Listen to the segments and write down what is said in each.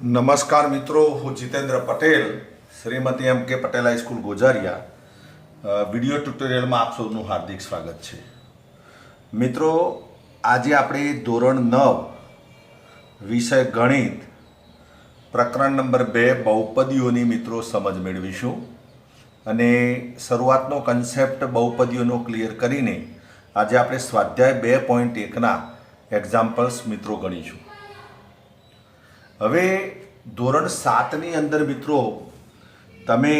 નમસ્કાર મિત્રો, હું જીતેન્દ્ર પટેલ, શ્રીમતી એમ કે પટેલ હાઈસ્કૂલ ગોઝારિયા વિડીયો ટ્યુટોરિયલમાં આપ સૌનું હાર્દિક સ્વાગત છે. મિત્રો, આજે આપણે ધોરણ 9 વિષય ગણિત પ્રકરણ નંબર 2 બહુપદીઓની મિત્રો સમજ મેળવીશું અને શરૂઆતનો કન્સેપ્ટ બહુપદીઓનો ક્લિયર કરીને આજે આપણે સ્વાધ્યાય 2.1ના એક્ઝામ્પલ્સ મિત્રો ગણીશું. હવે ધોરણ 7ની અંદર મિત્રો તમે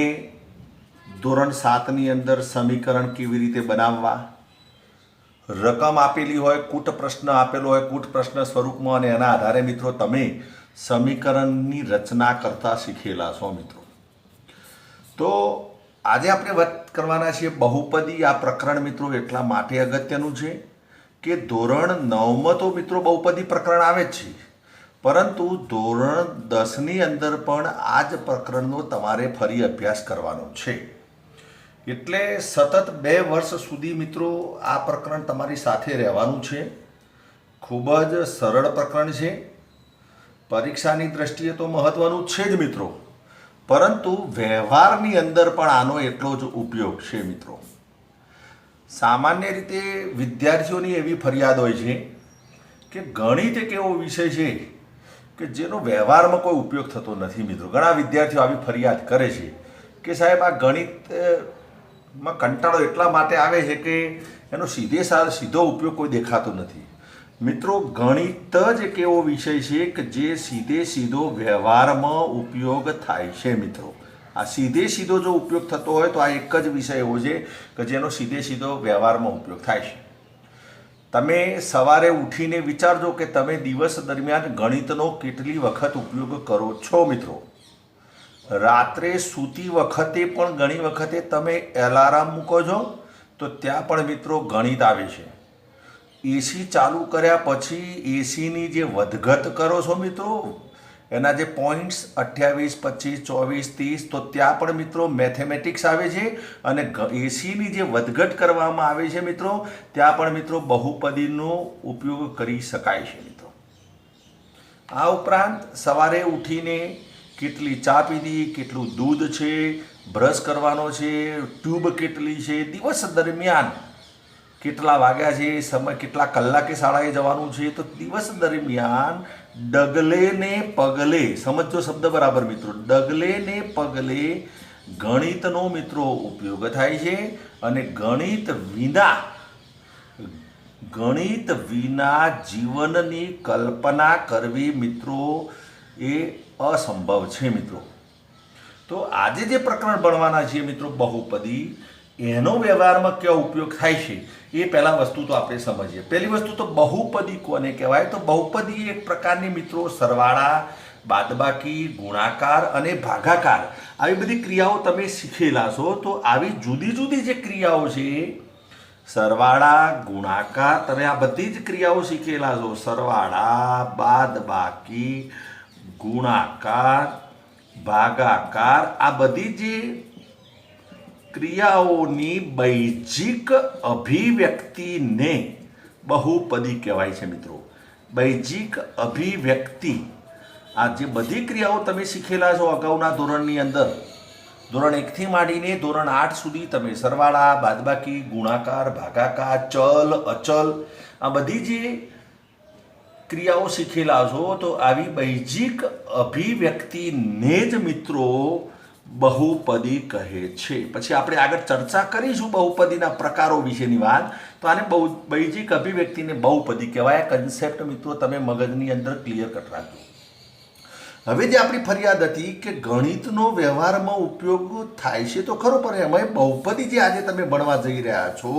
ધોરણ 7ની અંદર સમીકરણ કેવી રીતે બનાવવા, રકમ આપેલી હોય, કૂટ પ્રશ્ન આપેલો હોય કૂટ પ્રશ્ન સ્વરૂપમાં, અને એના આધારે મિત્રો તમે સમીકરણની રચના કરતા શીખેલા છો મિત્રો. તો આજે આપણે વાત કરવાના છીએ બહુપદી. આ પ્રકરણ મિત્રો એટલા માટે અગત્યનું છે કે ધોરણ 9માં તો મિત્રો બહુપદી પ્રકરણ આવે જ છે, પરંતુ ધોરણ 10ની અંદર પણ આ જ પ્રકરણનો તમારે ફરી અભ્યાસ કરવાનો છે. એટલે સતત 2 વર્ષ સુધી મિત્રો આ પ્રકરણ તમારી સાથે રહેવાનું છે. ખૂબ જ સરળ પ્રકરણ છે, પરીક્ષાની દ્રષ્ટિએ તો મહત્વનું છે જ મિત્રો, પરંતુ વ્યવહારની અંદર પણ આનો એટલો જ ઉપયોગ છે મિત્રો. સામાન્ય રીતે વિદ્યાર્થીઓની એવી ફરિયાદ હોય છે કે ગણિત એક એવો વિષય છે કે જેનો વ્યવહારમાં કોઈ ઉપયોગ થતો નથી મિત્રો. ઘણા વિદ્યાર્થીઓ આવી ફરિયાદ કરે છે કે સાહેબ આ ગણિતમાં કંટાળો એટલા માટે આવે છે કે એનો સીધો ઉપયોગ કોઈ દેખાતો નથી. મિત્રો, ગણિત જ એક એવો વિષય છે કે જે સીધો વ્યવહારમાં ઉપયોગ થાય છે મિત્રો. આ સીધો જો ઉપયોગ થતો હોય તો આ એક જ વિષય એવો છે કે જેનો સીધો વ્યવહારમાં ઉપયોગ થાય છે. તમે સવારે ઉઠીને વિચારજો કે તમે દિવસ દરમિયાન ગણિતનો કેટલી વખત ઉપયોગ કરો છો મિત્રો. રાત્રે સૂતી વખતે પણ ઘણી વખતે તમે એલાર્મ મૂકો છો તો ત્યાં પણ મિત્રો ગણિત આવે છે. એસી ચાલુ કર્યા પછી એસીની જે વધઘટ કરો છો મિત્રો, એના જે પોઈન્ટ્સ 28, 25, 24, 30, તો ત્યાં પણ મિત્રો મેથેમેટિક્સ આવે છે. અને એસીની જે વધઘટ કરવામાં આવે છે મિત્રો, ત્યાં પણ મિત્રો બહુપદીનો ઉપયોગ કરી શકાય છે મિત્રો. આ ઉપરાંત સવારે ઉઠીને કેટલી ચા પીધી, કેટલું દૂધ છે, બ્રશ કરવાનો છે, ટ્યુબ કેટલી છે, દિવસ દરમિયાન કેટલા વાગ્યા છે, સમય કેટલા કલાકે શાળાએ જવાનું છે, તો દિવસ દરમિયાન ડગલે ને પગલે, સમજો શબ્દ બરાબર મિત્રો, ડગલે ને પગલે ગણિતનો મિત્રો ઉપયોગ થાય છે. અને ગણિત વિના જીવનની કલ્પના કરવી મિત્રો એ અસંભવ છે મિત્રો. તો આજે જે પ્રકરણ ભણવાના છીએ મિત્રો બહુપદી, એનો વ્યવહારમાં કેવો ઉપયોગ થાય છે એ પહેલા વસ્તુ તો આપણે સમજીએ. પહેલી વસ્તુ તો બહુપદી કોને કહેવાય? તો બહુપદી એક પ્રકારની મિત્રો સરવાળા, બાદબાકી, ગુણાકાર અને ભાગાકાર આવી બધી ક્રિયાઓ તમે શીખેલા છો. તો આવી જુદી જુદી જે ક્રિયાઓ છે, સરવાળા, ગુણાકાર, તમે આ બધી જ ક્રિયાઓ શીખેલા છો. સરવાળા, બાદબાકી, ગુણાકાર, ભાગાકાર, આ બધી જે ક્રિયાઓની બૈજિક અભિવ્યક્તિને બહુપદી કહેવાય છે મિત્રો. બૈજિક અભિવ્યક્તિ, આ જે બધી ક્રિયાઓ તમે શીખેલા છો અગાઉના ધોરણની અંદર, ધોરણ 1થી માંડીને ધોરણ 8 સુધી તમે સરવાળા, બાદબાકી, ગુણાકાર, ભાગાકાર, ચલ, અચલ, આ બધી જે ક્રિયાઓ શીખેલા છો, તો આવી બૈજિક અભિવ્યક્તિને જ મિત્રો બહુપદી કહે છે. પછી આપણે આગળ ચર્ચા કરીશું બહુપદીના પ્રકારો વિશેની વાત. તો આને બૈજિક અભિવ્યક્તિને બહુપદી કહેવાય. કન્સેપ્ટ મિત્રો તમે મગજની અંદર ક્લિયર કટ રાખજો. હવે જે આપણી ફરિયાદ હતી કે ગણિતનો વ્યવહારમાં ઉપયોગ થાય છે તો ખરો, પણ એમાં બહુપદી જે આજે તમે ભણવા જઈ રહ્યા છો,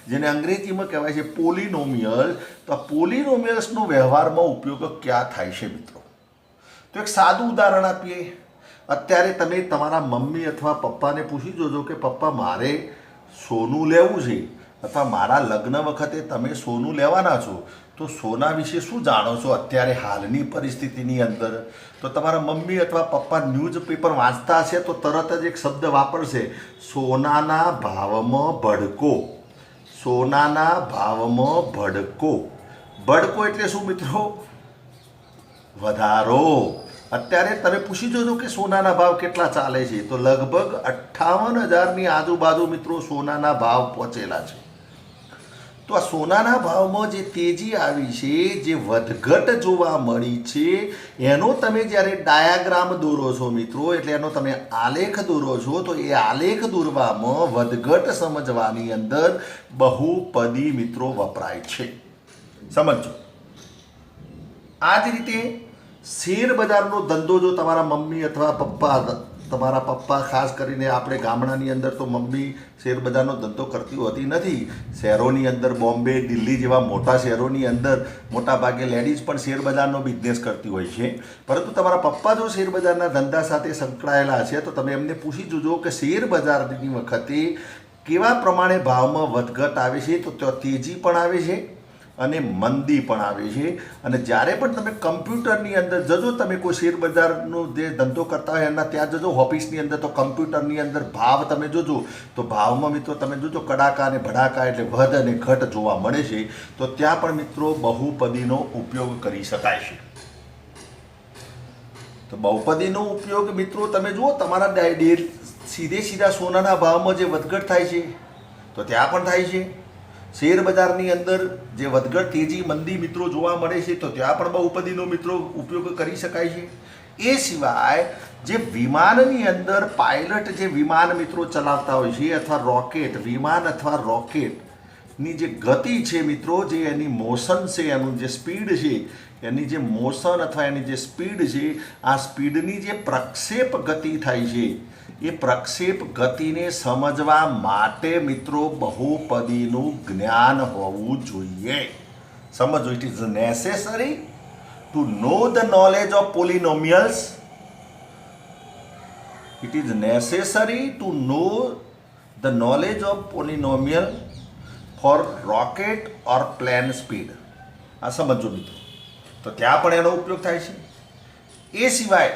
જેને અંગ્રેજીમાં કહેવાય છે પોલિનોમિયલ, તો આ પોલિનોમિયલ્સનો વ્યવહારમાં ઉપયોગ ક્યાં થાય છે મિત્રો? તો એક સાદું ઉદાહરણ આપીએ. અત્યારે તમે તમારા મમ્મી અથવા પપ્પાને પૂછી જોજો કે પપ્પા મારે સોનું લેવું છે, અથવા મારા લગ્ન વખતે તમે સોનું લેવાના છો, તો સોના વિશે શું જાણો છો અત્યારે હાલની પરિસ્થિતિની અંદર? તો તમારા મમ્મી અથવા પપ્પા ન્યૂઝપેપર વાંચતા હશે તો તરત જ એક શબ્દ વાપરશે, સોનાના ભાવમાં ભડકો. સોનાના ભાવમાં ભડકો. ભડકો એટલે શું મિત્રો? વધારો. અત્યારે તમે પૂછી જોજો કે સોનાના ભાવ કેટલા ચાલે છે, તો લગભગ 58,000ની આજુબાજુ મિત્રો સોનાના ભાવ પહોંચેલા છે. તો આ સોનાના ભાવમાં જે તેજી આવી છે, જે વધઘટ જોવા મળી છે, એનો તમે જ્યારે ડાયાગ્રામ દોરો છો મિત્રો, એટલે એનો તમે આલેખ દોરો છો, તો એ આલેખ દોરવામાં વધઘટ સમજવાની અંદર બહુપદી મિત્રો વપરાય છે. સમજો. આ જ રીતે શેર બજારનો ધંધો જો તમારા મમ્મી અથવા પપ્પા, તમારા પપ્પા ખાસ કરીને આપણે ગામડાની અંદર તો મમ્મી શેર બજારનો ધંધો કરતી હોતી નથી. શહેરોની અંદર બોમ્બે, દિલ્હી જેવા મોટા શહેરોની અંદર મોટા ભાગે લેડીઝ પણ શેર બજારનો બિઝનેસ કરતી હોય છે. પરંતુ તમારા પપ્પા જો શેર બજારના ધંધા સાથે સંકળાયેલા છે, તો તમે એમને પૂછી જોજો કે શેર બજારની વખતે કેવા પ્રમાણે ભાવમાં વધઘટ આવે છે. તો ત્યાં તેજી પણ આવે છે અને મંદી પણ આવે છે. અને જ્યારે પણ તમે કમ્પ્યુટરની અંદર જજો, તમે કોઈ શેર બજારનો જે ધંધો કરતા હોય એના ત્યાં જજો ઓફિસની અંદર, તો કમ્પ્યુટરની અંદર ભાવ તમે જોજો, તો ભાવમાં મિત્રો તમે જોજો કડાકા અને ભડાકા એટલે વધ અને ઘટ જોવા મળે છે. તો ત્યાં પણ મિત્રો બહુપદીનો ઉપયોગ કરી શકાય છે. તો બહુપદીનો ઉપયોગ મિત્રો તમે જુઓ, તમારા સીધે સીધા સોનાના ભાવમાં જે વધઘટ થાય છે, તો ત્યાં પણ થાય છે. શેર બજારની અંદર જે વધઘટ, તેજી, મંદી મિત્રો જોવા મળે છે, તો ત્યાં પણ બહુપદીનો મિત્રો ઉપયોગ કરી શકાય છે. એ સિવાય જે વિમાનની અંદર પાયલટ જે વિમાન મિત્રો ચલાવતા હોય છે, અથવા રોકેટ વિમાન અથવા રોકેટની જે ગતિ છે મિત્રો, જે એની મોશન છે, એનું જે સ્પીડ છે, એની જે મોશન અથવા એની જે સ્પીડ છે, આ સ્પીડની જે પ્રક્ષેપ ગતિ થાય છે, એ પ્રક્ષેપ ગતિને સમજવા માટે મિત્રો બહુપદીનું જ્ઞાન હોવું જોઈએ. સમજો. It is necessary to know the knowledge of polynomials. It is necessary to know the knowledge of polynomial for rocket or plane speed. આ સમજો મિત્રો. તો ત્યાં પણ એનો ઉપયોગ થાય છે. એ સિવાય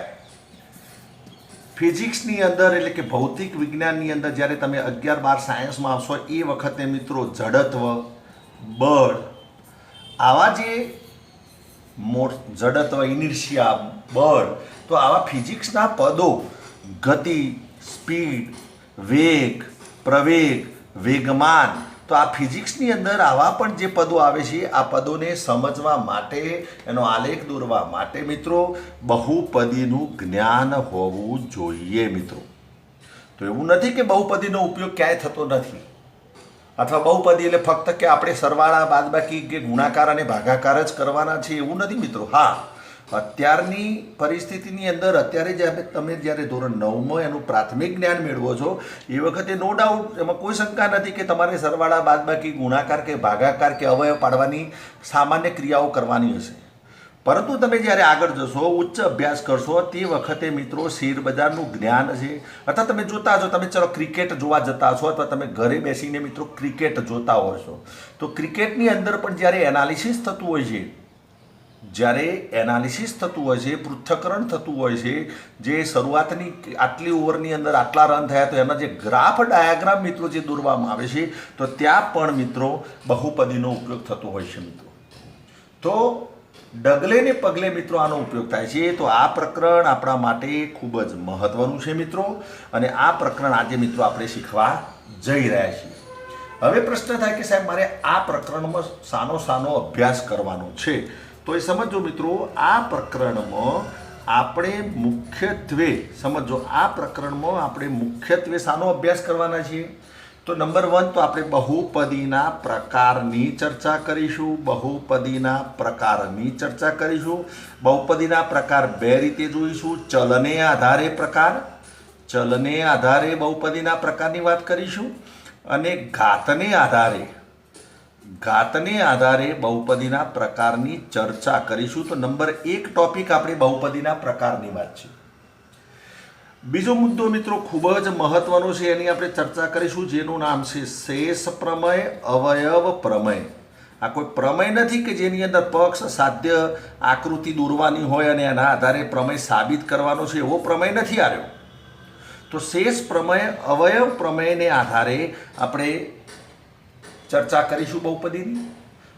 ફિઝિક્સની અંદર એટલે કે ભૌતિક વિજ્ઞાનની અંદર જ્યારે તમે 11-12 સાયન્સમાં આવશો, એ વખતે મિત્રો જડત્વ, બળ, આવા જે જડત્વ, ઇનર્શિયા, બળ, તો આવા ફિઝિક્સના પદો, ગતિ, સ્પીડ, વેગ, પ્રવેગ, વેગમાન, તો આ ફિઝિક્સની અંદર આવા પણ જે પદો આવે છે, આ પદોને સમજવા માટે, એનો આલેખ દોરવા માટે મિત્રો બહુપદીનું જ્ઞાન હોવું જોઈએ મિત્રો. તો એવું નથી કે બહુપદીનો ઉપયોગ ક્યાંય થતો નથી, અથવા બહુપદી એટલે ફક્ત કે આપણે સરવાળા, બાદબાકી કે ગુણાકાર અને ભાગાકાર જ કરવાના છે, એવું નથી મિત્રો. હા, અત્યારની પરિસ્થિતિની અંદર અત્યારે જ્યારે તમે જ્યારે ધોરણ 9માં એનું પ્રાથમિક જ્ઞાન મેળવો છો, એ વખતે નો ડાઉટ એમાં કોઈ શંકા નથી કે તમારે સરવાળા, બાદબાકી, ગુણાકાર કે ભાગાકાર કે અવયવ પાડવાની સામાન્ય ક્રિયાઓ કરવાની હશે. પરંતુ તમે જ્યારે આગળ જશો, ઉચ્ચ અભ્યાસ કરશો, તે વખતે મિત્રો શેર બજારનું જ્ઞાન છે, અથવા તમે જોતા હશો, તમે ચલો ક્રિકેટ જોવા જતા છો, અથવા તમે ઘરે બેસીને મિત્રો ક્રિકેટ જોતા હો છો, તો ક્રિકેટની અંદર પણ જ્યારે એનાલિસિસ થતું હોય છે, પૃથ્થકરણ થતું હોય છે, જે શરૂઆતની આટલી ઓવરની અંદર આટલા રન થયા, તો એના જે ગ્રાફ ડાયાગ્રામ મિત્રો જે દોરવામાં આવે છે, તો ત્યાં પણ મિત્રો બહુપદીનો ઉપયોગ થતો હોય છે મિત્રો. તો ડગલે ને પગલે મિત્રો આનો ઉપયોગ થાય છે. તો આ પ્રકરણ આપણા માટે ખૂબ જ મહત્વનું છે મિત્રો, અને આ પ્રકરણ આજે મિત્રો આપણે શીખવા જઈ રહ્યા છીએ. હવે પ્રશ્ન થાય કે સાહેબ મારે આ પ્રકરણમાં સાનો અભ્યાસ કરવાનો છે, તો એ સમજો મિત્રો, આ પ્રકરણમાં આપણે મુખ્યત્વે શાનો અભ્યાસ કરવાના છીએ? તો નંબર 1 તો આપણે બહુપદીના પ્રકારની ચર્ચા કરીશું. બહુપદીના પ્રકાર બે રીતે જોઈશું. ચલને આધારે બહુપદીના પ્રકારની વાત કરીશું, અને ઘાતને આધારે બહુપદીના પ્રકારની ચર્ચા કરીશું. તો નંબર 1 ટોપિક આપણે બહુપદીના પ્રકારની વાત છે. બીજો મુદ્દો મિત્રો ખૂબ જ મહત્વનો છે, એની આપણે ચર્ચા કરીશું, જેનું નામ છે શેષ પ્રમેય, અવયવ પ્રમેય. આ કોઈ પ્રમેય નથી કે જેની અંદર પક્ષ સાધ્ય આકૃતિ દોરવાની હોય અને એના આધારે પ્રમેય સાબિત કરવાનો છે, એવો પ્રમેય નથી આવ્યો. તો શેષ પ્રમેય, અવયવ પ્રમેયને આધારે આપણે ચર્ચા કરીશું બહુપદીની.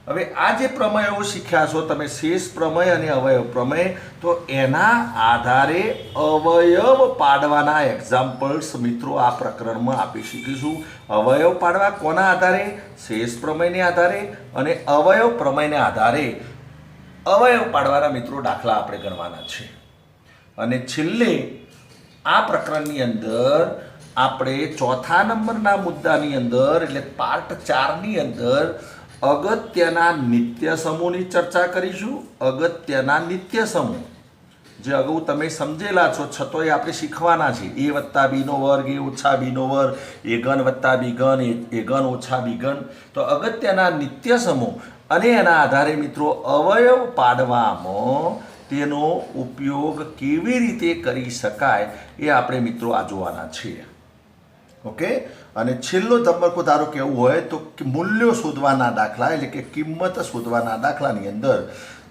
હવે આ જે પ્રમેયો શીખ્યા છો તમે, શેષ પ્રમેય અને અવયવ પ્રમેય, તો એના આધારે અવયવ પાડવાના એક્ઝામ્પલ્સ મિત્રો આ પ્રકરણમાં આપી શીખીશું. અવયવ પાડવા કોના આધારે? શેષ પ્રમેયને આધારે અને અવયવ પ્રમેયને આધારે અવયવ પાડવાના મિત્રો દાખલા આપણે ગણવાના છે. અને છેલ્લે આ પ્રકરણની અંદર આપણે ચોથા નંબરના મુદ્દાની અંદર એટલે પાર્ટ 4ની અંદર અગત્યના નિત્ય સમૂહની ચર્ચા કરીશું. અગત્યના નિત્ય સમૂહ જે અગાઉ તમે સમજેલા છો, છતોય આપણે શીખવાના છે. a વત્તા બીનો વર્ગ, a ઓછા બીનો વર્ગ, a ઘન વત્તા બી ઘન, a ઘન ઓછા બી ઘન. તો અગત્યના નિત્ય સમૂહ અને એના આધારે મિત્રો અવયવ પાડવામાં તેનો ઉપયોગ કેવી રીતે કરી શકાય એ આપણે મિત્રો આ જોવાના છીએ. ઓકે. અને છેલ્લો તબક્કો તારો કેવું હોય તો મૂલ્યો શોધવાના દાખલા, એટલે કે કિંમત શોધવાના દાખલાની અંદર.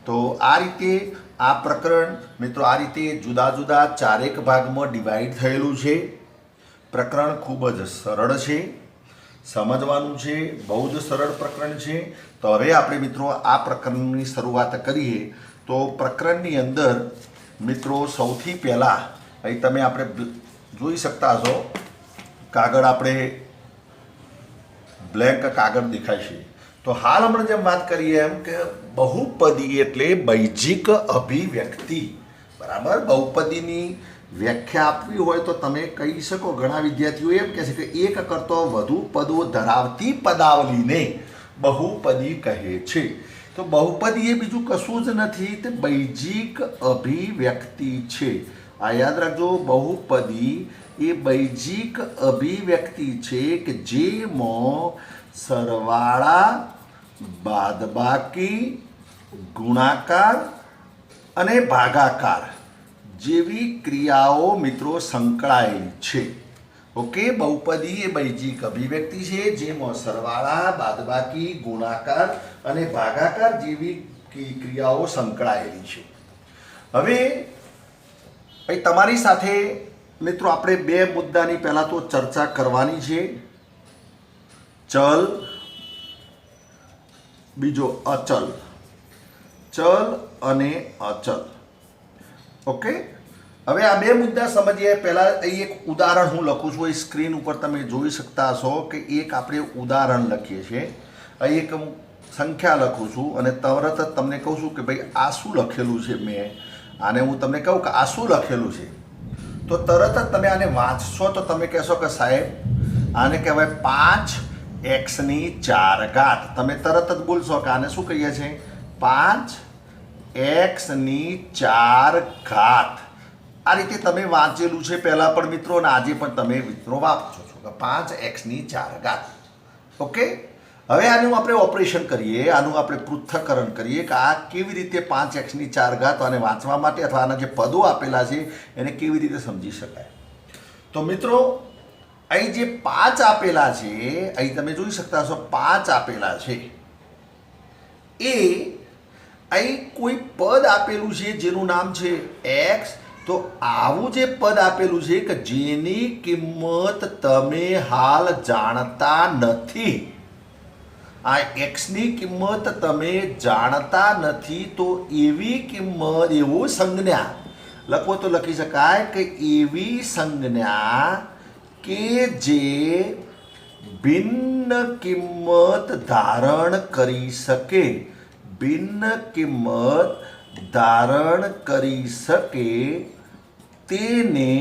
તો આ રીતે આ પ્રકરણ મિત્રો આ રીતે જુદા જુદા 4 ભાગમાં ડિવાઈડ થયેલું છે. પ્રકરણ ખૂબ જ સરળ છે, સમજવાનું છે, બહુ જ સરળ પ્રકરણ છે. તો હવે આપણે મિત્રો આ પ્રકરણની શરૂઆત કરીએ. તો પ્રકરણની અંદર મિત્રો સૌથી પહેલાં અહીં તમે આપણે જોઈ શકતા હશો, કાગળ આપણે બ્લેન્ક કાગળ દેખાય છે. તો હાલ હમણાં જેમ વાત કરીએ એમ કે બહુપદી એટલે બૈજિક અભિવ્યક્તિ, બરાબર. બહુપદીની વ્યાખ્યા આપવી હોય તો તમે કહી શકો, ઘણા વિદ્યાર્થીઓ એમ કહે છે કે એક કરતો વધુ પદો ધરાવતી પદાવલીને બહુપદી કહે છે. તો બહુપદી એ બીજું કશું જ નથી, તે બૈજિક અભિવ્યક્તિ છે. આ યાદ રાખજો, બહુપદી એ બૈજિક અભિવ્યક્તિ છે કે જેમાં સરવાળા, બાદબાકી, ગુણાકાર અને ભાગાકાર જેવી ક્રિયાઓ મિત્રો સંકળાયેલી છે. ઓકે. બહુપદી એ બૈજિક અભિવ્યક્તિ છે જેમાં સરવાળા, બાદબાકી, ગુણાકાર અને ભાગાકાર જેવી ક્રિયાઓ સંકળાયેલી છે. હવે તમારી સાથે મિત્રો આપણે 2 મુદ્દાની પહેલાં તો ચર્ચા કરવાની છે. ચલ, બીજો અચલ. ચલ અને અચલ. ઓકે. હવે આ 2 મુદ્દા સમજીએ. પહેલાં અહીં એક ઉદાહરણ હું લખું છું, એ સ્ક્રીન ઉપર તમે જોઈ શકતા હશો કે એક આપણે ઉદાહરણ લખીએ છીએ. અહીં એક સંખ્યા લખું છું અને તરત જ તમને કહું છું કે ભાઈ આ શું લખેલું છે. મેં આને હું તમને કહું કે આ શું લખેલું છે, તો તરત જ તમે આને વાંચશો તો તમે કહેશો કે સાહેબ આને કહેવાય 5x4. તમે તરત જ બોલશો કે આને શું કહીએ છીએ? 5x4. આ રીતે તમે વાંચેલું છે પહેલાં પણ મિત્રો, અને આજે પણ તમે મિત્રો વાપરો છો કે 5x4. ઓકે. હવે આનું આપણે ઓપરેશન કરીએ, આનું આપણે પૃથ્થકરણ કરીએ કે આ કેવી રીતે 5x4 આને વાંચવા માટે અથવા આના જે પદો આપેલા છે એને કેવી રીતે સમજી શકાય. તો મિત્રો અહીં જે 5 આપેલા છે, અહીં તમે જોઈ શકતા હશો 5 આપેલા છે, એ અહીં કોઈ પદ આપેલું છે જેનું નામ છે x. તો આવું જે પદ આપેલું છે કે જેની કિંમત તમે હાલ જાણતા નથી, આ એક્સની કિંમત તમે જાણતા નથી, તો એવી કિંમત, એવો સંજ્ઞા લખવો તો લખી શકાય કે એવી સંજ્ઞા કે જે ભિન્ન કિંમત ધારણ કરી શકે, ભિન્ન કિંમત ધારણ કરી શકે તેને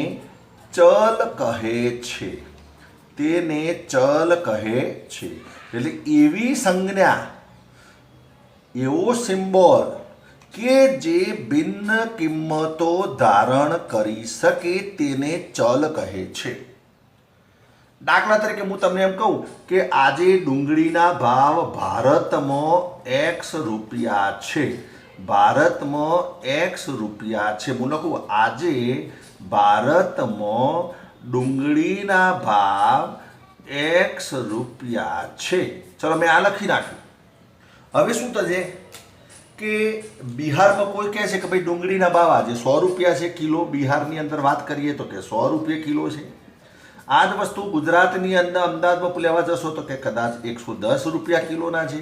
ચલ કહે છે. તેને ચલ કહે છે. એટલે એવી સંજ્ઞા, એવો સિમ્બોલ કે જે ભિન્ન કિંમતો ધારણ કરી શકે તેને ચલ કહે છે. દાખલા તરીકે હું તમને એમ કહું કે આજે ડુંગળીના ભાવ ભારતમાં x રૂપિયા છે. ભારતમાં x રૂપિયા છે. હું લખું આજે ભારતમાં ડુંગળીના ભાવ x રૂપિયા છે. ચલો મેં આ લખી નાખ્યું. હવે શું થશે કે બિહારમાં કોઈ કહે છે કે ભાઈ ડુંગળીના ભાવ આજે 100 રૂપિયા છે કિલો. બિહારની અંદર વાત કરીએ તો કે 100 રૂપિયા કિલો છે. આ જ વસ્તુ ગુજરાતની અંદર અમદાવાદમાં લેવા જશો તો કે કદાચ 110 રૂપિયા કિલોના છે.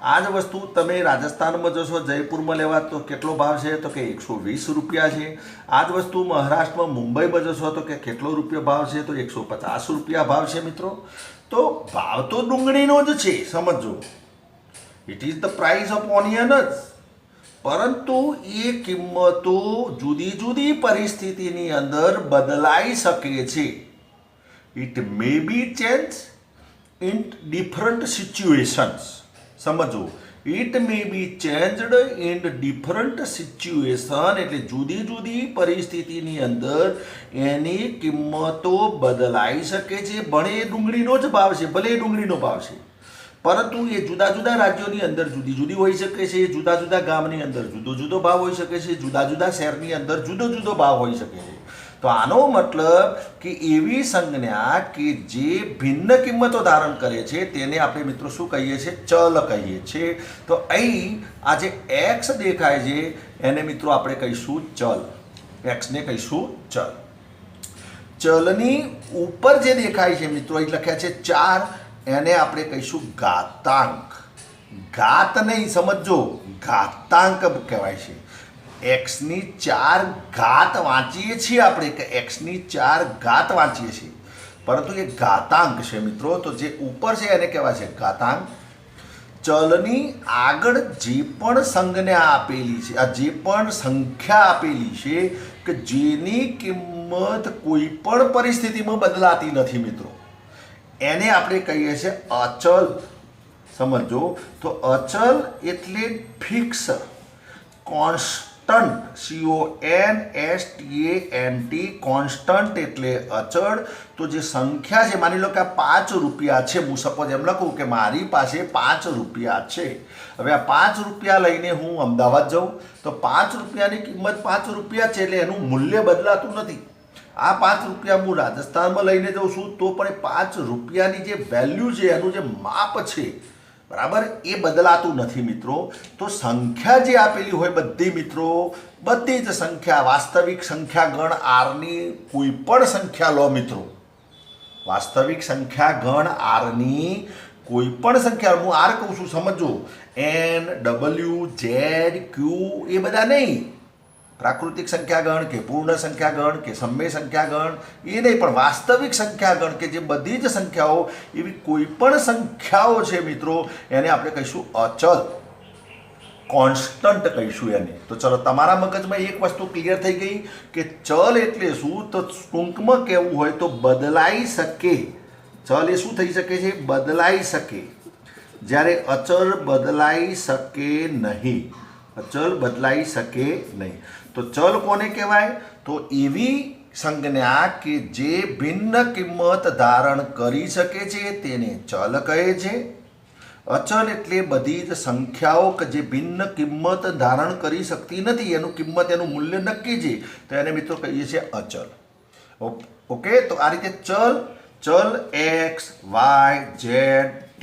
આ જ વસ્તુ તમે રાજસ્થાનમાં જશો, જયપુરમાં લેવા તો કેટલો ભાવ છે તો કે 120 રૂપિયા છે. આ જ વસ્તુ મહારાષ્ટ્રમાં મુંબઈમાં જશો તો કે કેટલો રૂપિયા ભાવ છે તો 150 રૂપિયા ભાવ છે મિત્રો. તો ભાવ તો ડુંગળીનો જ છે, સમજો. It is the price of onion જ. પરંતુ એ કિંમતો જુદી જુદી પરિસ્થિતિની અંદર બદલાઈ શકે છે. It may be change in different situations. સમજો, it may be changed in different situation એટલે જુદી જુદી પરિસ્થિતિની અંદર એની કિંમતો બદલાઈ શકે છે. ભલે એ ડુંગળીનો જ ભાવ છે, ભલે એ ડુંગળીનો ભાવ છે, પરંતુ એ જુદા જુદા રાજ્યોની અંદર જુદી જુદી હોઈ શકે છે, જુદા જુદા ગામની અંદર જુદો જુદો ભાવ હોઈ શકે છે, જુદા જુદા શહેરની અંદર જુદો જુદો ભાવ હોઈ શકે છે. તો આનો મતલબ કે એવી સંજ્ઞા કે જે ભિન્ન કિંમતો ધારણ કરે છે તેને આપણે મિત્રો શું કહીએ છીએ? ચલ કહીએ છીએ. તો અહીં આ જે એક્સ દેખાય છે એને મિત્રો આપણે કહીશું ચલ. એક્સને કહીશું ચલ. ચલની ઉપર જે દેખાય છે મિત્રો અહીં લખ્યા છે 4, એને આપણે કહીશું ઘાતાંક. ઘાત નહીં, સમજો, ઘાતાંક કહેવાય છે. એક્સની 4 ઘાત વાંચીએ છીએ આપણે કે એક્સની 4 ઘાત વાંચીએ છીએ, પરંતુ એ ઘાતાંક છે મિત્રો. તો જે ઉપર છે એને કહેવાય છે ઘાતાંક. ચલની આગળ જે પણ સંજ્ઞા આપેલી છે, આ જે પણ સંખ્યા આપેલી છે કે જેની કિંમત કોઈ પણ પરિસ્થિતિમાં બદલાતી નથી મિત્રો, એને આપણે કહીએ છીએ અચલ. સમજો, તો અચલ એટલે ફિક્સ, કોન્સ્ટન્ટ. CONSTANT, કોન્સ્ટન્ટ એટલે અચળ. તો જે સંખ્યા છે, માની લો કે આ 5 રૂપિયા છે, હું સપોઝ એમ લખું કે મારી પાસે 5 રૂપિયા છે. હવે આ 5 રૂપિયા લઈને હું અમદાવાદ જાઉં તો 5 રૂપિયાની કિંમત 5 રૂપિયા છે એટલે એનું મૂલ્ય બદલાતું નથી. આ 5 રૂપિયા હું રાજસ્થાનમાં લઈને જાઉં છું તો પણ 5 રૂપિયાની જે વેલ્યુ છે, એનું જે માપ છે, બરાબર, એ બદલાતું નથી મિત્રો. તો સંખ્યા જે આપેલી હોય બધી મિત્રો, બધી જ સંખ્યા, વાસ્તવિક સંખ્યા ગણ આરની કોઈ પણ સંખ્યા લો મિત્રો, વાસ્તવિક સંખ્યા ગણ આરની કોઈ પણ સંખ્યા, હું આર કહું છું સમજો, NWZQ એ બધા નહીં, પ્રાકૃતિક સંખ્યા ગણ કે પૂર્ણ સંખ્યા ગણ કે સમય સંખ્યા ગણ એ નહીં, પણ વાસ્તવિક સંખ્યા ગણ કે જે બધી જ સંખ્યાઓ, એવી કોઈ પણ સંખ્યાઓ છે મિત્રો, એને આપણે કહીશું અચલ, કોન્સ્ટન્ટ કહીશું એને. તો ચલો, તમારા મગજમાં એક વસ્તુ ક્લિયર થઈ ગઈ કે ચલ એટલે શું? તો ટૂંકમાં કહેવું હોય તો બદલાઈ શકે. ચલ એ શું થઈ શકે છે? બદલાઈ શકે. જ્યારે અચલ બદલાઈ શકે નહીં, અચલ બદલાઈ શકે નહીં. તો ચલ કોને કહેવાય? તો એવી સંજ્ઞા કે જે ભિન્ન કિંમત ધારણ કરી શકે છે તેને ચલ કહે છે. અચલ એટલે બધી જ સંખ્યાઓ કે જે ભિન્ન કિંમત ધારણ કરી શકતી નથી, એનું કિંમત, એનું મૂલ્ય નક્કી છે, તો એને મિત્રો કહીએ છીએ અચલ. ઓકે, તો આ રીતે ચલ X, Y, Z, T,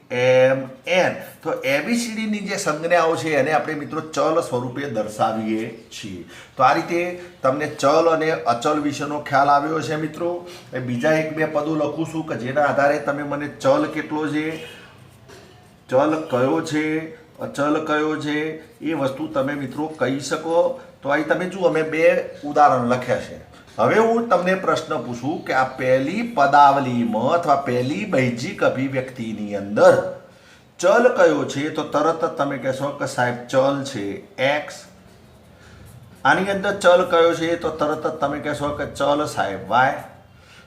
M, N, તો ABCDની જે સંજ્ઞાઓ છે એને આપણે મિત્રો ચલ સ્વરૂપે દર્શાવીએ છીએ. તો આ રીતે તમને ચલ અને અચલ વિશેનો ખ્યાલ આવ્યો છે મિત્રો. બીજા 1-2 પદો લખું છું કે જેના આધારે તમે મને ચલ કેટલો છે, ચલ કયો છે, અચલ કયો છે, એ વસ્તુ તમે મિત્રો કહી શકો. તો અહીં તમે જુઓ, અમે 2 ઉદાહરણ લખ્યા છે. હવે હું તમને પ્રશ્ન પૂછું કે આ પહેલી પદાવલીમાં અથવા પહેલી બૈજિક અભિવ્યક્તિની અંદર ચલ કયો છે, તો તરત જ તમે કહેશો કે સાહેબ ચલ છે X. આની અંદર ચલ કયો છે, તો તરત જ તમે કહેશો કે ચલ સાહેબ Y.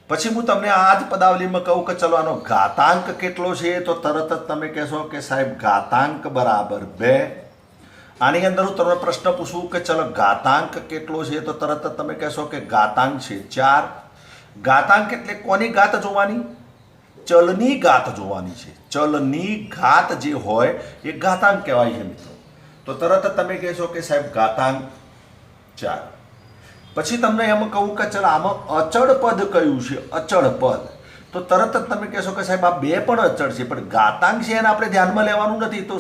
પછી હું તમને આ જ પદાવલીમાં કહું કે ચલો આનો ઘાતાંક કેટલો છે, તો તરત જ તમે કહેશો કે સાહેબ ઘાતાંક બરાબર 2. આની અંદર હું તમને પ્રશ્ન પૂછું કે ચલો ઘાતાંક કેટલો છે, તો તરત જ તમે કહેશો કે ઘાતાંક છે 4. ઘાતાંક એટલે કોની ઘાત જોવાની? ચલની ઘાત જોવાની છે. ચલની ઘાત જે હોય એ ઘાતાંક કહેવાય છે મિત્રો. તો તરત જ તમે કહેશો કે સાહેબ ઘાતાંક 4. પછી તમને એમ કહું કે ચલો આમાં અચળ પદ કયું છે, અચળ પદ, તો તરત જ તમે કહેશો કે સાહેબ આ 2 પણ અચળ છે, પણ ઘાતાંક છે એને આપણે ધ્યાનમાં લેવાનું નથી. તો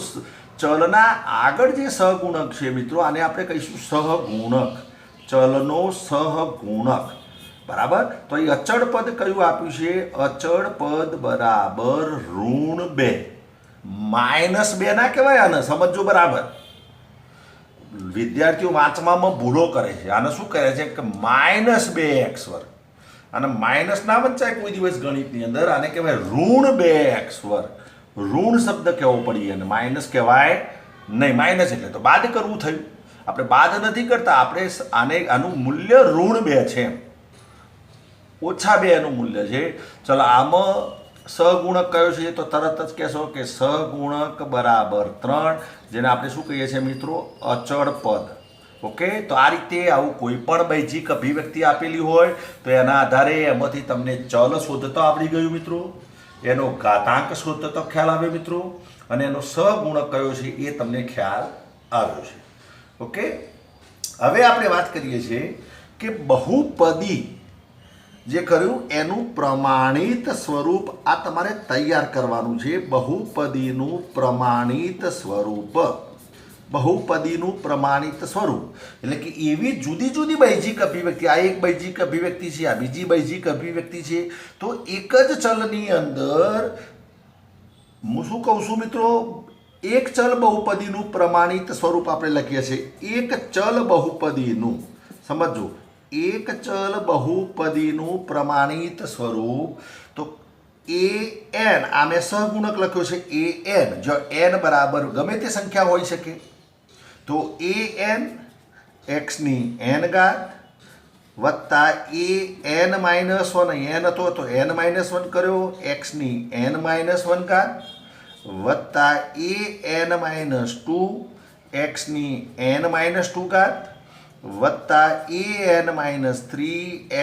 ચલના આગળ જે સહગુણક છે મિત્રો, આને આપણે કહીશું સહગુણક, ચલનો સહગુણક, બરાબર. તો એ અચળ પદ કયું આપ્યું છે? અચળ પદ બરાબર -2. -2 ના કહેવાય, આને સમજો બરાબર. વિદ્યાર્થીઓ વાંચવામાં ભૂલો કરે છે. આને શું કરે છે કે -2x વર્ગ, અને માઇનસ ના વંચાય કોઈ દિવસ ગણિતની અંદર. આને કહેવાય ઋણ 2x વર્ગ. ઋણ શબ્દ કહેવો પડી, અને માઇનસ કહેવાય નહીં. માઇનસ એટલે તો બાદ કરવું થયું. આપણે બાદ નથી કરતા, આપણે આનું મૂલ્ય ઋણ 2 છે, -2 એનું મૂલ્ય છે. ચલો આમાં સહગુણક કયો છે તો તરત જ કહેશો કે સહગુણક બરાબર 3, જેને આપણે શું કહીએ છીએ મિત્રો? અચળ પદ. ઓકે, તો આ રીતે આવું કોઈ પણ બૈજિક અભિવ્યક્તિ આપેલી હોય તો એના આધારે એમાંથી તમને ચલ શોધતા આવડી ગયું મિત્રો, એનો ઘાતાંક શોધતો ખ્યાલ આવે મિત્રો, અને એનો સહગુણક કયો છે એ તમને ખ્યાલ આવ્યો છે. ઓકે, હવે આપણે વાત કરીએ છીએ કે બહુપદી જે કર્યું એનું પ્રમાણિત સ્વરૂપ આ તમારે તૈયાર કરવાનું છે. બહુપદીનું પ્રમાણિત સ્વરૂપ. બહુપદીનું પ્રમાણિત સ્વરૂપ એટલે કે એવી જુદી જુદી બૈજિક અભિવ્યક્તિ, આ એક બૈજિક અભિવ્યક્તિ છે, આ બીજી બૈજિક અભિવ્યક્તિ છે, તો એક જ ચલની અંદર હું શું કહું છું મિત્રો? એક ચલ બહુપદીનું પ્રમાણિત સ્વરૂપ આપણે લખીએ છીએ. એક ચલ બહુપદીનું, સમજો, એક ચલ બહુપદીનું પ્રમાણિત સ્વરૂપ. તો an, આ મેં સહગુણક લખ્યો છે an, જો n બરાબર ગમે તે સંખ્યા હોઈ શકે, તો an x ની n ઘાત વત્તા an-1, n હતો તો n-1 કર્યો, x ની n-1 ઘાત વત્તા an-2, x ની n-2 ઘાત વત્તા an-3,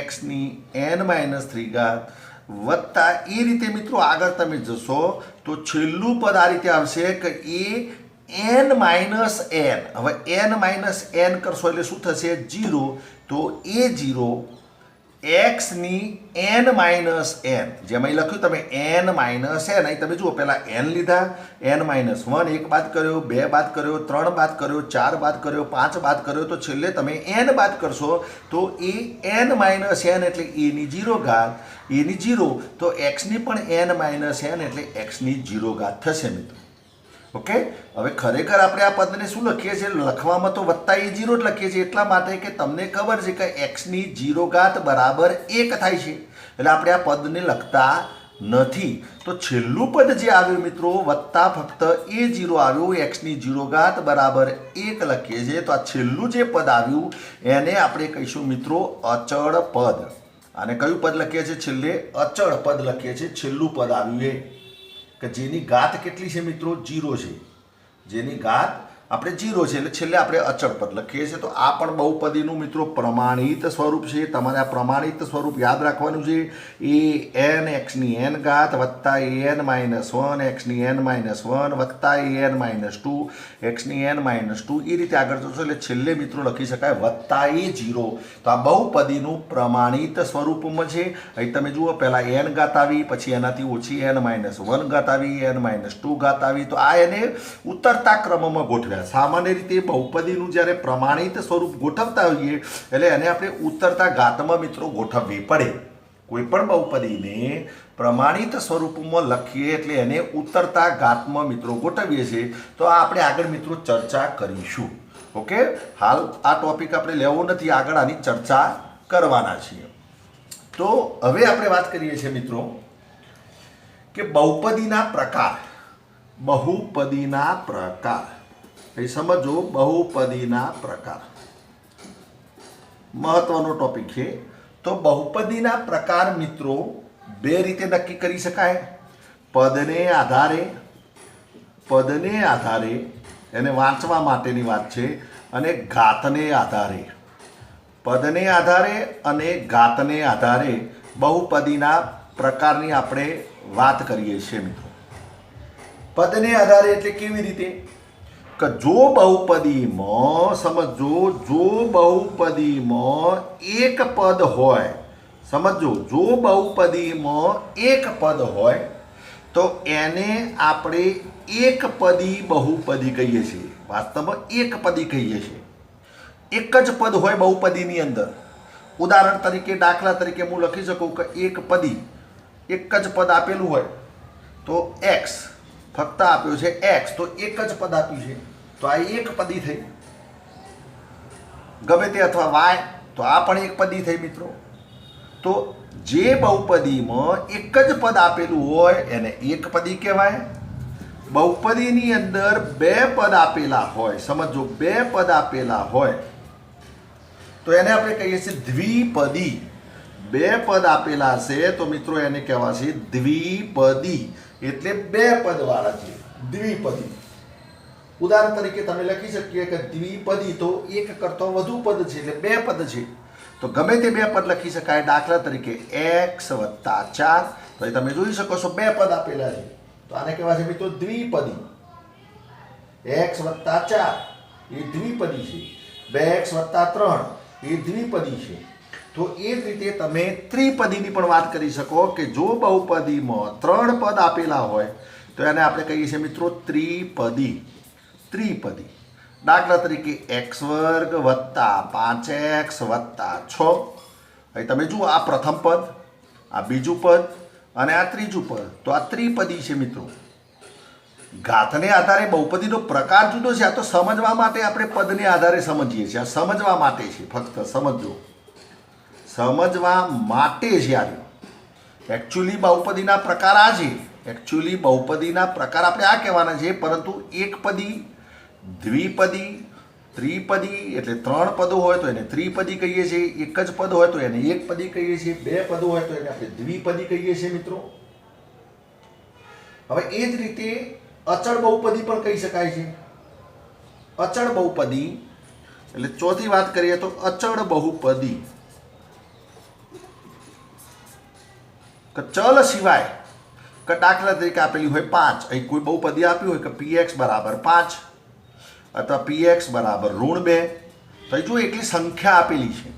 x ની n-3 ઘાત વત્તા એ રીતે મિત્રો આગળ તમે જશો તો છેલ્લું પદ આ રીતે આવશે કે an -n. હવે n-n કરશો એટલે શું થશે? 0. તો a0 x ની n-n, જેમ અહીં લખ્યું તમે n-n, અહીં તમે જુઓ પહેલા n લીધા, n-1 એક બાદ કર્યો, 2 બાદ કર્યો, 3 બાદ કર્યો, 4 બાદ કર્યો, 5 બાદ કર્યો, તો છેલ્લે તમે n બાદ કરશો તો એ n-n એટલે a ની 0 ઘાત, a ની 0, તો x ની પણ n-n એટલે x ની 0 ઘાત થશે મિત્રો. ઓકે, હવે ખરેખર આપણે આ પદને શું લખીએ છીએ? લખવામાં તો વત્તા a0 જ લખીએ છીએ, એટલા માટે કે તમને ખબર છે કે x ની 0 ઘાત બરાબર 1 થાય છે, એટલે આપણે આ પદને લખતા નથી. તો છેલ્લું પદ જે આવ્યું મિત્રો વત્તા ફક્ત a0 આવ્યું, x ની 0 ઘાત બરાબર 1 લખીએ છીએ. તો આ છેલ્લું જે પદ આવ્યું એને આપણે કહીશું મિત્રો અચળ પદ. અને કયું પદ લખીએ છીએ? છેલ્લે અચળ પદ લખીએ છીએ. છેલ્લું પદ આવ્યું એ કે જેની ઘાત કેટલી છે મિત્રો? 0 છે. જેની ઘાત આપણે 0 છે એટલે છેલ્લે આપણે અચળ પદ લખીએ છીએ. તો આ પણ બહુપદીનું મિત્રો પ્રમાણિત સ્વરૂપ છે. તમારે આ પ્રમાણિત સ્વરૂપ યાદ રાખવાનું છે. an x ની n ઘાત વત્તા an-1 x ની n-1 વત્તા an-2 x ની n-2, એ રીતે આગળ જશો એટલે છેલ્લે મિત્રો લખી શકાય વત્તા a0. તો આ બહુપદીનું પ્રમાણિત સ્વરૂપમાં છે. અહીં તમે જુઓ પહેલા n ઘાત આવી, પછી એનાથી ઓછી n-1 ઘાત આવી, n-2 ઘાત આવી, તો આ એને ઉતરતા ક્રમમાં ગોઠવ્યા. સામાન્ય રીતે બહુપદીનું જ્યારે પ્રમાણિત સ્વરૂપ ગોઠવતા હોઈએ એટલે એને આપણે ઉતરતા ઘાતમાં મિત્રો ગોઠવવી પડે. કોઈ પણ બહુપદીને પ્રમાણિત સ્વરૂપમાં લખીએ એટલે એને ઉતરતા ઘાતમાં મિત્રો ગોઠવીએ છીએ. તો આ આપણે આગળ મિત્રો ચર્ચા કરીશું. ઓકે, હાલ આ ટોપિક આપણે લેવો નથી, આગળ આની ચર્ચા કરવાના છીએ. તો હવે આપણે વાત કરીએ છીએ મિત્રો કે બહુપદીના પ્રકાર. બહુપદીના પ્રકાર સમજો. બહુપદીના પ્રકાર મહત્વનો ટોપિક છે. તો બહુપદીના પ્રકાર મિત્રો બે રીતે નક્કી કરી શકાય. પદને આધારે એને વાંચવા માટેની વાત છે, અને ઘાતને આધારે. પદને આધારે અને ઘાતને આધારે બહુપદીના પ્રકારની આપણે વાત કરીએ છીએ મિત્રો. પદને આધારે એટલે કેવી રીતે? કે જો બહુપદીમાં સમજો, જો બહુપદીમાં એક પદ હોય, સમજો, જો બહુપદીમાં એક પદ હોય તો એને આપણે એકપદી બહુપદી કહીએ છીએ. વાસ્તવમાં એકપદી કહીએ છીએ. એક જ પદ હોય બહુપદીની અંદર. ઉદાહરણ તરીકે, દાખલા તરીકે હું લખી શકું કે એક પદી, એક જ પદ આપેલું હોય તો x, ફક્ત આપ્યો છે x, તો એક જ પદ આપ્યું છે, તો આ એક પદી થઈ. ગમે તે અથવા y, તો આ પણ એક પદી થઈ મિત્રો. તો જે બહુપદીમાં એક જ પદ આપેલું હોય એને એક પદી કહેવાય. બહુપદીની અંદર બે પદ આપેલા હોય, સમજો બે પદ આપેલા હોય તો એને આપણે કહીએ છીએ દ્વિપદી. બે પદ આપેલા હશે તો મિત્રો એને કહેવાશે દ્વિપદી, એટલે બે પદવાળા છે દ્વિપદી. ઉદાહરણ તરીકે તમે લખી શકીએ કે દ્વિપદી તો એક કરતો વધુ પદ છે એટલે બે પદ છે, તો ગમે તે બે પદ લખી શકાય. દાખલા તરીકે x + 4, તો એ તમે જોઈ શકો છો બે પદ આપેલા છે, તો આને કહેવાશે મિત્રો દ્વિપદી. x + 4 એ દ્વિપદી છે, 2x + 3 એ દ્વિપદી છે. તો એ જ રીતે તમે ત્રિપદીની પણ વાત કરી શકો કે જો બહુપદીમાં ત્રણ પદ આપેલા હોય તો એને આપણે કહીએ છીએ મિત્રો ત્રિપદી. ત્રિપદી. દાખલા તરીકે x² + 5x + 6. હવે તમે જુઓ, આ પ્રથમ પદ, આ બીજું પદ અને આ ત્રીજું પદ, તો આ ત્રિપદી છે મિત્રો. ઘાતને આધારે બહુપદીનો પ્રકાર જુદો છે. આ તો સમજવા માટે આપણે પદને આધારે સમજીએ છીએ. આ સમજવા માટે છે, ફક્ત સમજો, સમજવા માટે છે. આ એકચ્યુઅલી બહુપદીના પ્રકાર આ છે. એકચ્યુઅલી બહુપદીના પ્રકાર આપણે આ કહેવાના છે, પરંતુ એકપદી, દ્વિપદી, ત્રિપદી એટલે ત્રણ પદો હોય તો એને ત્રિપદી કહીએ છીએ, એક જ પદ હોય તો એને એકપદી કહીએ છીએ, બે પદો હોય તો એને આપણે દ્વિપદી કહીએ છીએ મિત્રો. હવે એ જ રીતે અચળ બહુપદી પણ કહી શકાય છે. અચળ બહુપદી એટલે ચોથી વાત કરીએ તો અચળ બહુપદી કે ચલ સિવાય કે દાખલા તરીકે આપેલી હોય 5, અહીં કોઈ બહુપદી આપ્યું હોય કે px = 5 અથવા px = -2, તો જો એકલી સંખ્યા આપેલી છે,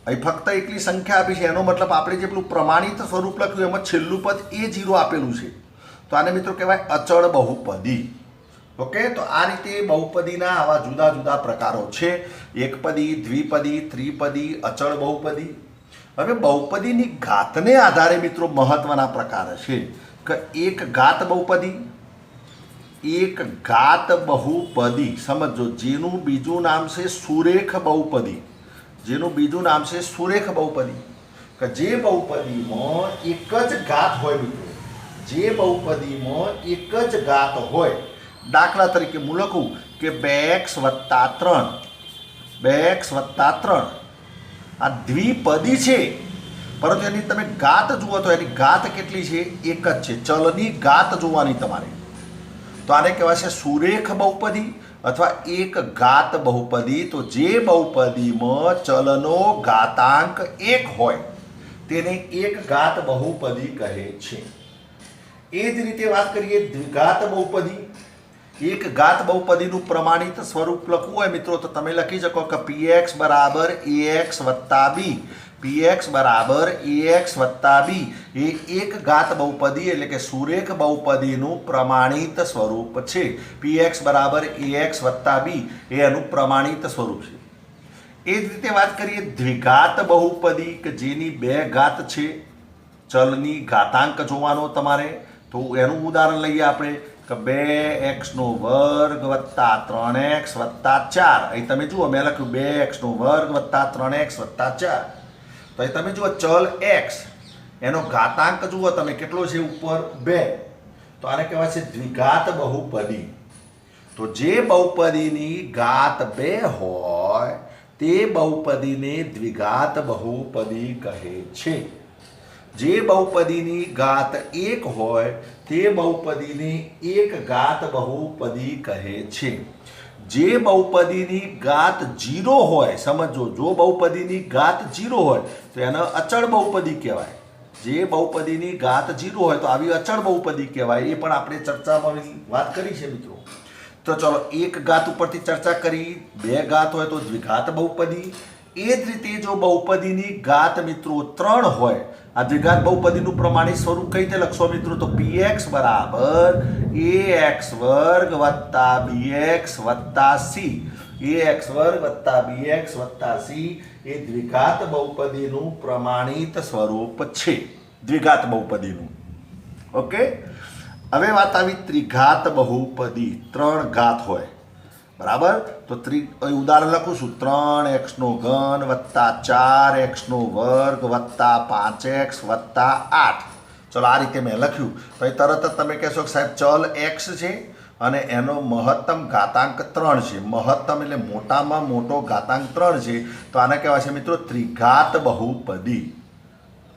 અહીં ફક્ત એકલી સંખ્યા આપી છે, એનો મતલબ આપણે જે પેલું પ્રમાણિત સ્વરૂપ લખ્યું એમાં છેલ્લું પદ a0 આપેલું છે, તો આને મિત્રો કહેવાય અચળ બહુપદી. ઓકે, તો આ રીતે બહુપદીના આવા જુદા જુદા પ્રકારો છે. એકપદી, દ્વિપદી, ત્રિપદી, અચળ બહુપદી. હવે બહુપદીની ઘાતને આધારે મિત્રો મહત્વના પ્રકાર છે કે એક ઘાત બહુપદી, એક ઘાત બહુપદી. સમજો, જેનું બીજું નામ છે સુરેખ બહુપદી. જેનું બીજું નામ છે સુરેખ બહુપદી, કે જે બહુપદીમાં એક જ ઘાત હોય મિત્રો. જે બહુપદીમાં એક જ ઘાત હોય. દાખલા તરીકે હું લખું કે 2x + 3, 2x + 3 આ દ્વિપદી છે, પરંતુ એની તમે ઘાત જુઓ તો એની ઘાત કેટલી છે? એક જ છે. ચલની ઘાત જોવાની તમારે, તો આને કહેવાશે સુરેખ બહુપદી અથવા એક ઘાત બહુપદી. તો જે બહુપદીમાં ચલનો ઘાતાંક 1 હોય તેને એક ઘાત બહુપદી કહે છે. એ જ રીતે વાત કરીએ દ્વિઘાત બહુપદી. એક ઘાત બહુપદીનું પ્રમાણિત સ્વરૂપ લખવું હોય મિત્રો તો તમે લખી શકો કે px = ax + b. px = ax + b એ એક ઘાત બહુપદી એટલે કે સુરેખ બહુપદીનું પ્રમાણિત સ્વરૂપ છે. px = ax + b એ એનું પ્રમાણિત સ્વરૂપ છે. એ જ રીતે વાત કરીએ દ્વિઘાત બહુપદી કે જેની બે ઘાત છે, ચલની ઘાતાંક જોવાનો તમારે, તો એનું ઉદાહરણ લઈએ આપણે કે 2x² + 3x + 4. અહીં તમે જુઓ, મેં લખ્યું 2x² + 3x + 4. તો અહીં તમે જુઓ ચલ x, એનો ઘાતાંક જુઓ તમે કેટલો છે ઉપર? 2. તો આને કહેવાય છે દ્વિઘાત બહુપદી. તો જે બહુપદીની ઘાત 2 હોય તે બહુપદીને દ્વિઘાત બહુપદી કહે છે. જે બહુપદીની ઘાત 1 હોય તે બહુપદીને એક ઘાત બહુપદી કહે છે. જે બહુપદીની ઘાત 0 હોય, સમજો, જો બહુપદીની ઘાત 0 હોય તો એને અચળ બહુપદી કહેવાય. જે બહુપદીની ઘાત 0 હોય તો આવી અચળ બહુપદી કહેવાય. એ પણ આપણે ચર્ચામાં વાત કરી છે મિત્રો. તો ચલો, એક ઘાત ઉપરથી ચર્ચા કરી, બે ઘાત હોય તો દ્વિઘાત બહુપદી. એ જ રીતે જો બહુપદીની ઘાત મિત્રો 3 હોય, આ દ્વિઘાત બહુપદીનું પ્રમાણિત સ્વરૂપ કઈ રીતે લખશો મિત્રો? તો px = ax² + bx + c. ax² + bx + c એ દ્વિઘાત બહુપદીનું પ્રમાણિત સ્વરૂપ છે. દ્વિઘાત બહુપદીનું. ઓકે, હવે વાત આવી ત્રિઘાત બહુપદી, 3 ઘાત હોય, બરાબર. તો ઉદાહરણ લખું છું, 3x² વત્તા 4x² વત્તા 5x વત્તા 8. ચલો આ રીતે મેં લખ્યું. તો એ તરત જ તમે કહેશો કે સાહેબ ચલ x છે અને એનો મહત્તમ ઘાતાંક 3 છે. મહત્તમ એટલે મોટામાં મોટો ઘાતાંક 3 છે. તો આને કહેવાય છે મિત્રો ત્રિઘાત બહુપદી.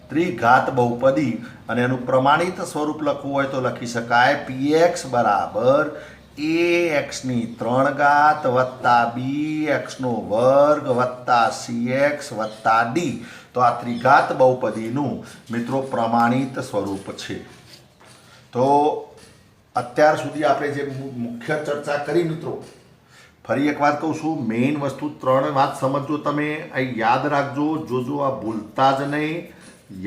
ત્રિઘાત બહુપદી. અને એનું પ્રમાણિત સ્વરૂપ લખવું હોય તો લખી શકાય px બરાબર ax3 વત્તા bx² વત્તા cx વત્તા d. તો આ ત્રિઘાત બહુપદીનું મિત્રો પ્રમાણિત સ્વરૂપ છે. તો અત્યાર સુધી આપણે જે મુખ્ય ચર્ચા કરી મિત્રો, ફરી એક વાત કહું છું, મેઇન વસ્તુ 3 વાત સમજો તમે, અહીં યાદ રાખજો. જોજો આ ભૂલતા જ નહીં,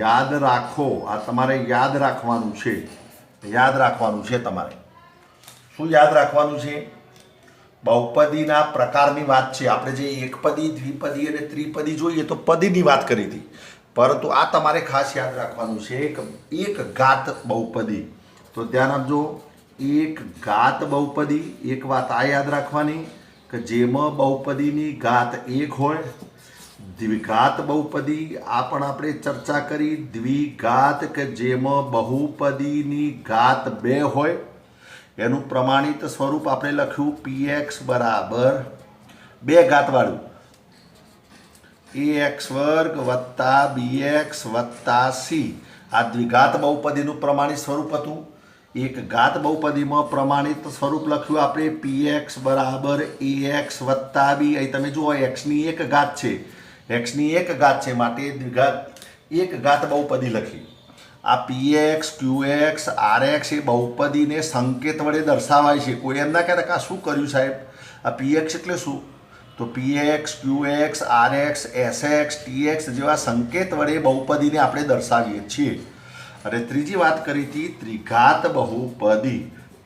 યાદ રાખો. આ તમારે યાદ રાખવાનું છે. યાદ રાખવાનું છે તમારે. શું યાદ રાખવાનું છે? બહુપદીના પ્રકારની વાત છે. આપણે જે એકપદી, દ્વિપદી અને ત્રિપદી જોઈએ તો પદીની વાત કરી હતી, પરંતુ આ તમારે ખાસ યાદ રાખવાનું છે એક ઘાત બહુપદી. તો ધ્યાન આપજો, એક ઘાત બહુપદી. એક વાત આ યાદ રાખવાની કે જેમાં બહુપદીની ઘાત 1 હોય. દ્વિઘાત બહુપદી આ પણ આપણે ચર્ચા કરી. દ્વિઘાત કે જેમાં બહુપદીની ઘાત 2 હોય. એનું પ્રમાણિત સ્વરૂપ આપણે લખ્યું px બરાબર 2 ઘાતવાળું ax² વત્તા bx વત્તા c. આ દ્વિઘાત બહુપદીનું પ્રમાણિત સ્વરૂપ હતું. એક ઘાત બહુપદીમાં પ્રમાણિત સ્વરૂપ લખ્યું આપણે px બરાબર ax વત્તા b. અહીં તમે જુઓ xની 1 ઘાત છે, xની 1 ઘાત છે માટે દ્વિઘાત 1 ઘાત બહુપદી લખી. આ px qx rx એ બહુપદીને સંકેત વડે દર્શાવાય છે. કોઈ એમ ના કહેતા કે આ શું કર્યું સાહેબ? આ px એટલે શું? તો px qx rx sx tx જેવા સંકેત વડે બહુપદીને આપણે દર્શાવીએ છીએ. અને ત્રીજી વાત કરી હતી ત્રિઘાત બહુપદી.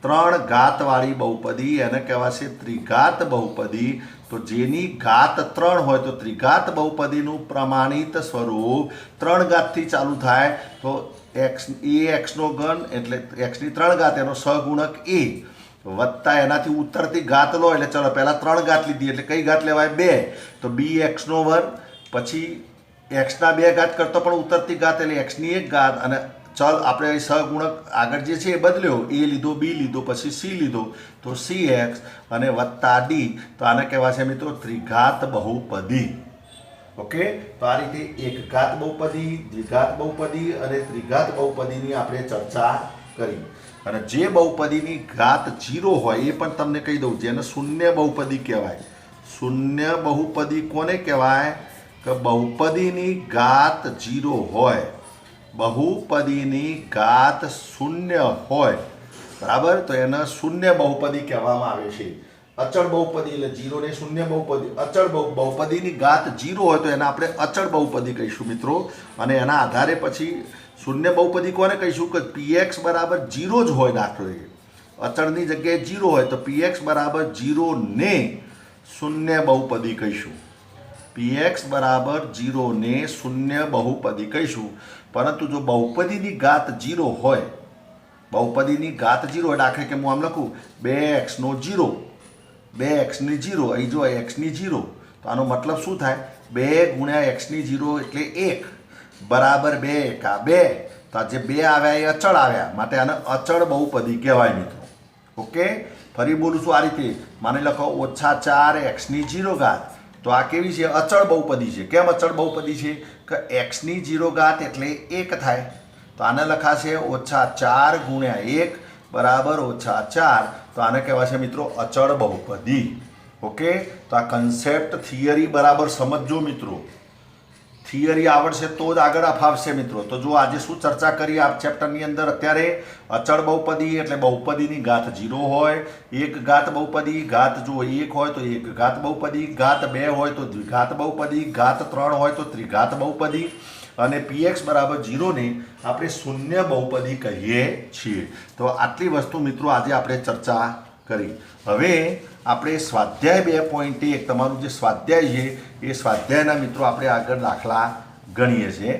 3 ઘાતવાળી બહુપદી એને કહેવાશે ત્રિઘાત બહુપદી. તો જેની ઘાત 3 હોય તો ત્રિઘાત બહુપદીનું પ્રમાણિત સ્વરૂપ 3 ઘાતથી ચાલુ થાય. તો ax3 એટલે xની 3 ઘાત એનો સહગુણક a વત્તા એનાથી ઉત્તરથી ઘાત લો એટલે ચલો પહેલા 3 ઘાત લીધી એટલે કઈ ઘાત લેવાય? 2. તો bx², પછી xના 2 ઘાત કરતો પણ ઉત્તરથી ઘાત એટલે xની 1 ઘાત. અને ચલ આપણે સહગુણક આગળ જે છે એ બદલ્યો, a લીધો, b લીધો, પછી c લીધો, તો cx અને વત્તા d. તો આને કહેવાય છે મિત્રો ત્રિઘાત બહુપદી. ઓકે. તો આ રીતે એક ઘાત બહુપદી, દ્વિઘાત બહુપદી અને ત્રિઘાત બહુપદીની આપણે ચર્ચા કરી. અને જે બહુપદીની ઘાત 0 હોય એ પણ તમને કહી દઉં, જેને શૂન્ય બહુપદી કહેવાય. શૂન્ય બહુપદી કોને કહેવાય? કે બહુપદીની ઘાત 0 હોય, બહુપદીની ઘાત 0 હોય, બરાબર. તો એને શૂન્ય બહુપદી કહેવામાં આવે છે. અચળ બહુપદી એટલે 0 ને શૂન્ય બહુપદી. અચળ બહુપદીની ઘાત 0 હોય તો એને આપણે અચળ બહુપદી કહીશું મિત્રો. અને એના આધારે પછી શૂન્ય બહુપદી કોને કહીશું? કે px બરાબર 0 જ હોય. દાખલો અચળની જગ્યાએ 0 હોય તો px બરાબર 0 ને શૂન્ય બહુપદી કહીશું. px બરાબર 0 ને શૂન્ય બહુપદી કહીશું. પરંતુ જો બહુપદીની ઘાત 0 હોય, બહુપદીની ઘાત 0 હોય, દાખલા કે હું આમ લખું 2x0, 2xની 0, અહીં જો xની 0, તો આનો મતલબ શું થાય? 2 ગુણ્યા xની 0 એટલે 1 બરાબર 2 એકા 2. તો આ જે 2 આવ્યા એ અચળ આવ્યા, માટે આને અચળ બહુપદી કહેવાય મિત્રો. ઓકે. ફરી બોલું છું આ રીતે. માની લખો -4 xની 0 ઘાત. તો આ કેવી છે? અચળ બહુપદી છે. કેમ અચળ બહુપદી છે? કે xની 0 ઘાત એટલે 1 થાય. તો આને લખાશે -4 ગુણ્યા 1 બરાબર -4. તો આને કહેવાશે મિત્રો અચળ બહુપદી. ઓકે. તો આ કન્સેપ્ટ થિયરી બરાબર સમજજો મિત્રો. થિયરી આવડશે તો જ આગળ અફાવશે મિત્રો. તો જો આજે શું ચર્ચા કરી આ ચેપ્ટરની અંદર? અત્યારે અચળ બહુપદી એટલે બહુપદીની ઘાત 0 હોય, એક ઘાત બહુપદી, ઘાત જો 1 હોય તો એક ઘાત બહુપદી, ઘાત 2 હોય તો દ્વિઘાત બહુપદી, ઘાત 3 હોય તો ત્રિઘાત બહુપદી. અને px બરાબર 0 ને આપણે શૂન્ય બહુપદી કહીએ છીએ. તો આટલી વસ્તુ મિત્રો આજે આપણે ચર્ચા કરી. હવે આપણે સ્વાધ્યાય 2.1 તમારું જે સ્વાધ્યાય છે એ સ્વાધ્યાયના મિત્રો આપણે આગળ દાખલા ગણીએ છીએ.